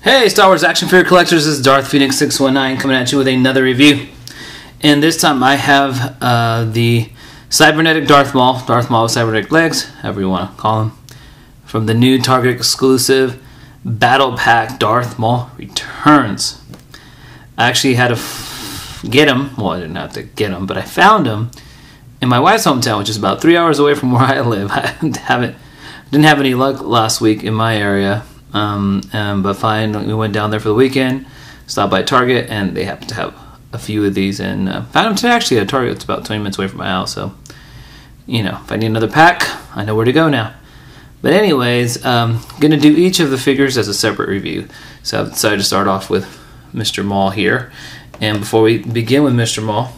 Hey Star Wars action figure collectors, this is Darth Phoenix 619 coming at you with another review. And this time I have the Cybernetic Darth Maul with cybernetic legs, however you want to call him, from the new Target exclusive Battle Pack Darth Maul Returns. I actually had to get him, well I didn't have to get him, but I found him in my wife's hometown, which is about 3 hours away from where I live. I didn't have any luck last week in my area. But fine, we went down there for the weekend, stopped by Target, and they happened to have a few of these, and found them today actually at Target. It's about 20 minutes away from my house, so, you know, if I need another pack, I know where to go now. But anyways, gonna do each of the figures as a separate review. So I've decided to start off with Mr. Maul here. And before we begin with Mr. Maul,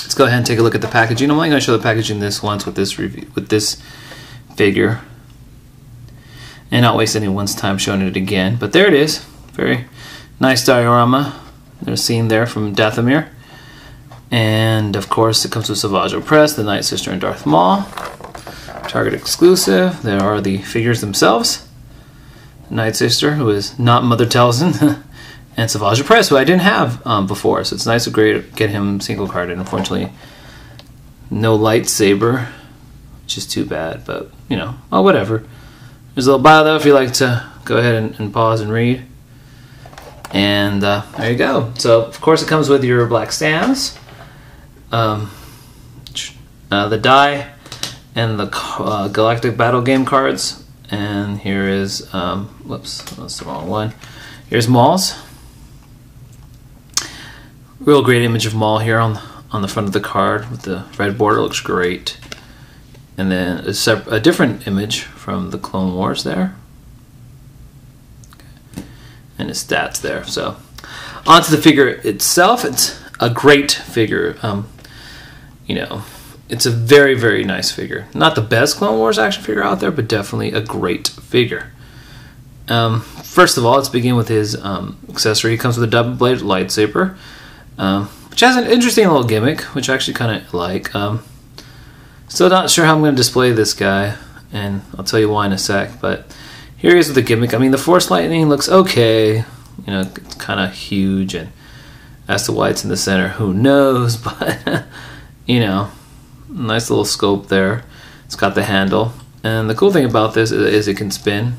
let's go ahead and take a look at the packaging. I'm only going to show the packaging this once with this review, with this figure, and not waste anyone's time showing it again. But there it is. Very nice diorama. There's a scene there from Dathomir. And of course it comes with Savage Press, the Night Sister and Darth Maul. Target exclusive. There are the figures themselves. The Night Sister, who is not Mother Talzin, and Savage Press, who I didn't have before. So it's nice to get him single carded. Unfortunately, no lightsaber, which is too bad, but you know, oh whatever. There's a little bio though if you like to go ahead and pause and read. And there you go. So of course it comes with your black stands, the die, and the Galactic Battle Game cards. And here is, whoops, that's the wrong one. Here's Maul's. Real great image of Maul here on the front of the card with the red border. Looks great. And then a different image from the Clone Wars there. Okay. And his stats there. So, onto the figure itself. It's a great figure. You know, it's a very, very nice figure. Not the best Clone Wars action figure out there, but definitely a great figure. First of all, let's begin with his accessory. He comes with a double-bladed lightsaber, which has an interesting little gimmick, which I actually kind of like. Still not sure how I'm going to display this guy, and I'll tell you why in a sec, but here he is with the gimmick. I mean, the Force Lightning looks okay. You know, it's kind of huge, and as to why it's in the center, who knows, but, you know, nice little scope there. It's got the handle, and the cool thing about this is it can spin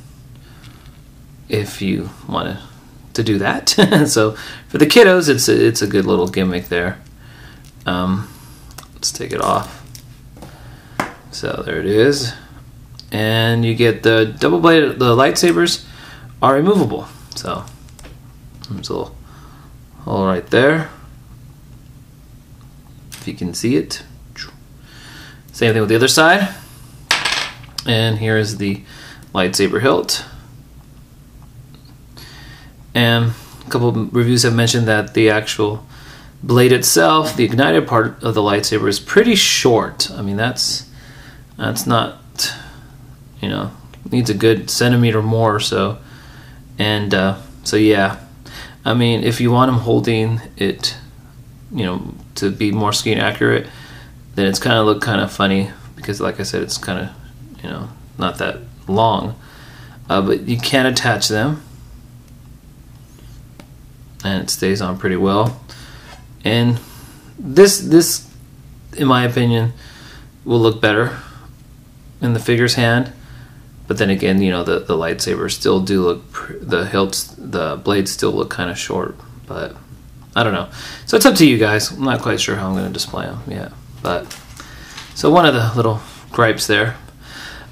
if you want to do that. So, for the kiddos, it's a good little gimmick there. Let's take it off. So there it is, and you get the double-bladed. The lightsabers are removable. So there's a little hole right there, if you can see it. Same thing with the other side. And here is the lightsaber hilt. And a couple of reviews have mentioned that the actual blade itself, the ignited part of the lightsaber, is pretty short. I mean, that's not, you know, needs a good centimeter more or so. And so yeah, I mean, if you want him holding it, you know, to be more screen accurate, then it's kind of look kind of funny, because like I said, it's kind of, you know, not that long, but you can attach them and it stays on pretty well. And this in my opinion will look better in the figure's hand, but then again, you know, the lightsabers still do look, the hilts, the blades still look kind of short, but I don't know. So it's up to you guys. I'm not quite sure how I'm going to display them yet, but so one of the little gripes there.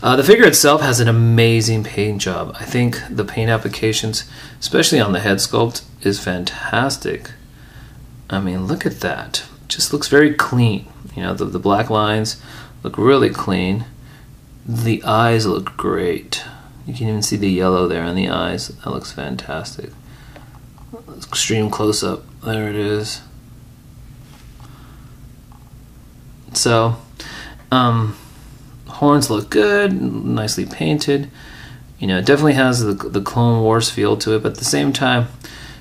The figure itself has an amazing paint job. I think the paint applications, especially on the head sculpt, is fantastic. I mean, look at that. It just looks very clean. You know, the black lines look really clean. The eyes look great. You can even see the yellow there in the eyes. That looks fantastic. Extreme close-up. There it is. So, horns look good, nicely painted. You know, it definitely has the Clone Wars feel to it, but at the same time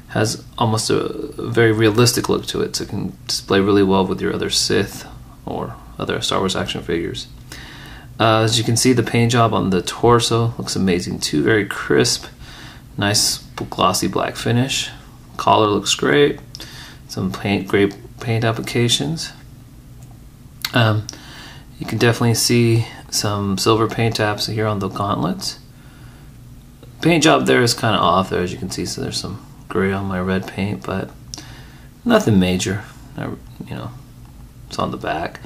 has almost a very realistic look to it, so it can display really well with your other Sith or other Star Wars action figures. As you can see, the paint job on the torso looks amazing too, very crisp, nice glossy black finish. Collar looks great. Some great paint applications. You can definitely see some silver paint apps here on the gauntlets. Paint job there is kind of off there, as you can see. So there's some gray on my red paint, but nothing major. You know, it's on the back.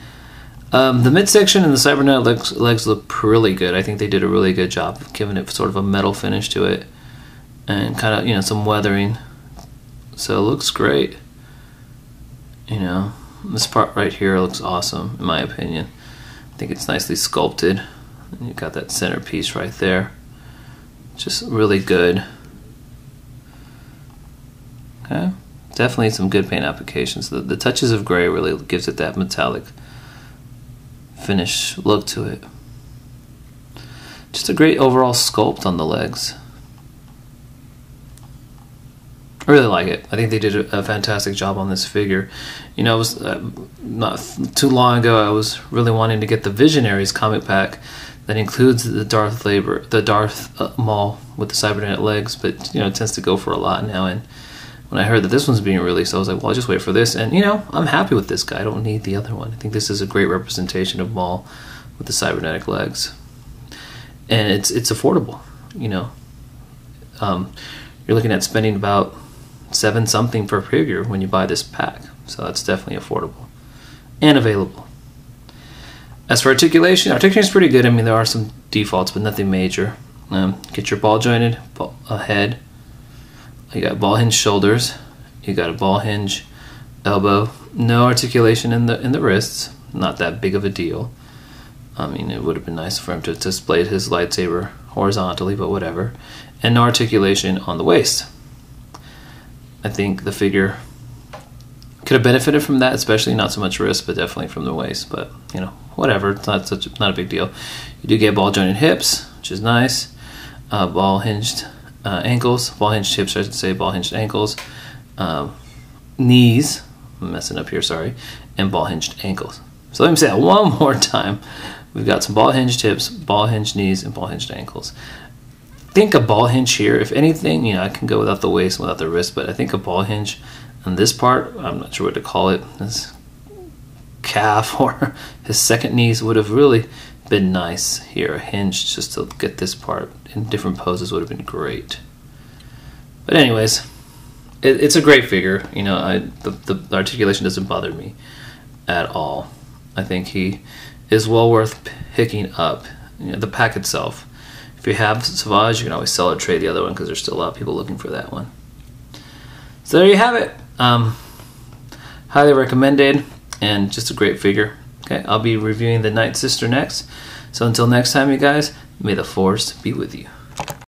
The midsection and the cybernetic legs look really good. I think they did a really good job of giving it sort of a metal finish to it, and kind of, you know, some weathering. So it looks great. You know, this part right here looks awesome in my opinion. I think it's nicely sculpted. And you've got that centerpiece right there. Just really good. Okay, definitely some good paint applications. The touches of gray really gives it that metallic finish look to it. Just a great overall sculpt on the legs. I really like it. I think they did a fantastic job on this figure. You know, it was not too long ago I was really wanting to get the Visionaries comic pack that includes the Darth Maul with the cybernetic legs, but you know, it tends to go for a lot now. And when I heard that this one's being released, I was like, well, I'll just wait for this. And you know, I'm happy with this guy. I don't need the other one. I think this is a great representation of Maul with the cybernetic legs, and it's affordable. You know, you're looking at spending about $7 something per figure when you buy this pack, so that's definitely affordable and available. As for articulation is pretty good. I mean, there are some defaults, but nothing major. Get your ball jointed head. You got ball hinge shoulders. You got a ball hinge elbow. No articulation in the wrists. Not that big of a deal. I mean, it would have been nice for him to display his lightsaber horizontally, but whatever. And no articulation on the waist. I think the figure could have benefited from that, especially not so much wrist, but definitely from the waist. But you know, whatever. It's not a big deal. You do get ball jointed hips, which is nice. Ball hinged ankles, ball hinged hips, I should say, ball hinged ankles, knees. I'm messing up here, sorry, and ball hinged ankles. So let me say that one more time. We've got some ball hinged hips, ball hinged knees, and ball hinged ankles. I think a ball hinge here, if anything, you know, I can go without the waist, without the wrist, but I think a ball hinge on this part, I'm not sure what to call it, his calf or his second knees would have really been nice here. A hinge just to get this part in different poses would have been great. But anyways, it's a great figure. You know, the articulation doesn't bother me at all. I think he is well worth picking up. You know, the pack itself. If you have Savage, you can always sell or trade the other one because there's still a lot of people looking for that one. So there you have it. Highly recommended, and just a great figure. Okay, I'll be reviewing the Night Sister next. So until next time, you guys, may the Force be with you.